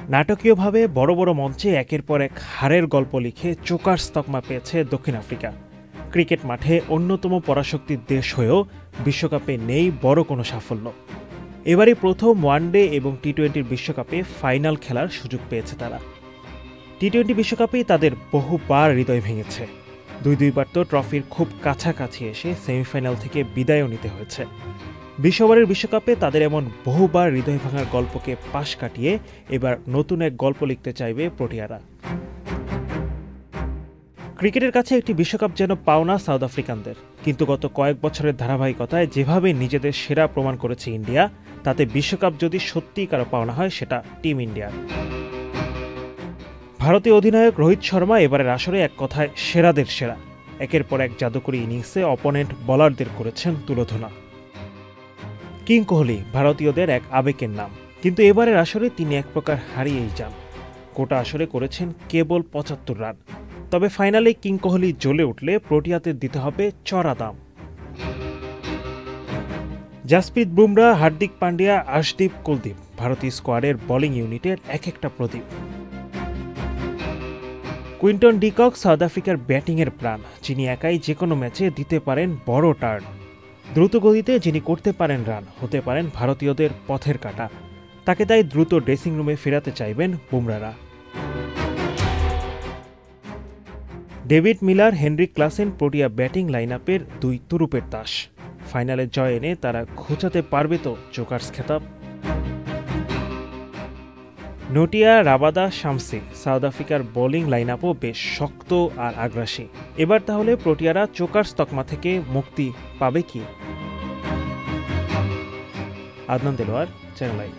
নাটকীয়ভাবে বড় বড় মঞ্চে একের পর এক হারের গল্প লিখে চোকার্স তকমা পেয়েছে দক্ষিণ আফ্রিকা। ক্রিকেট মাঠে অন্যতম পরাশক্তির দেশ হয়েও বিশ্বকাপে নেই বড় কোনো সাফল্য। এবারই প্রথম ওয়ানডে এবং টি-20 বিশ্বকাপে ফাইনাল খেলার সুযোগ পেয়েছে তারা। টি-20 বিশ্বকাপেই তাদের বহুবার হৃদয় ভেঙেছে। দুইবার তো ট্রফির খুব কাছাকাছি এসে সেমিফাইনাল থেকে বিদায়ও নিতে হয়েছে। 20 ওভারের বিশ্বকাপে তাদের এমন বহুবার হৃদয় ভাঙার গল্পকে পাশ কাটিয়ে এবার নতুন এক গল্প লিখতে চাইবে প্রোটিয়ারা। ক্রিকেটের কাছে একটি বিশ্বকাপ যেন পাওনা সাউথ আফ্রিকানদের, কিন্তু গত কয়েক বছরের ধারাবাহিকতায় যেভাবে নিজেদের সেরা প্রমাণ করেছে ইন্ডিয়া, তাতে বিশ্বকাপ যদি সত্যিই কারো পাওনা হয় সেটা টিম ইন্ডিয়ার। ভারতীয় অধিনায়ক রোহিত শর্মা এবারের আসরে এক কথায় সেরাদের সেরা। একের পর এক জাদুকরী ইনিংসে অপোনেন্ট বোলারদের করেছেন তুলোধনা। কিং কোহলি ভারতীয়দের এক আবেগের নাম, কিন্তু এবারের আসরে তিনি এক প্রকার হারিয়েই যান। গোটা আসরে করেছেন কেবল 75 রান। তবে ফাইনালে কিং কোহলি জ্বলে উঠলে প্রোটিয়াদের দিতে হবে চড়া দাম। জাসপ্রীত বুমরা, হার্দিক পান্ডিয়া, আর্শদীপ, কুলদীপ ভারতীয় স্কোয়াডের বোলিং ইউনিটের এক একটা প্রদীপ। কুইন্টন ডিকক সাউথ আফ্রিকার ব্যাটিংয়ের প্রাণ, যিনি একাই যে কোনো ম্যাচে দিতে পারেন বড় টার্ন। দ্রুত গতিতে যিনি করতে পারেন রান, হতে পারেন ভারতীয়দের পথের কাঁটা। তাকে তাই দ্রুত ড্রেসিং রুমে ফেরাতে চাইবেন বুমরারা। David Miller, Heinrich Klaasen Protea batting line আপের দুই তুরুপের তাস। ফাইনালে জয় এনে তারা ঘোচাতে পারবে তো জোকার্স খেতাব। নোটিয়া, রাবাদা, শামসি সাউথ আফ্রিকার বোলিং লাইন আপও বেশ শক্ত আর আগ্রাসী। এবার তাহলে প্রোটিয়ারা চোকার্স তকমা থেকে মুক্তি পাবে কি? Adnan Delwar, channel I.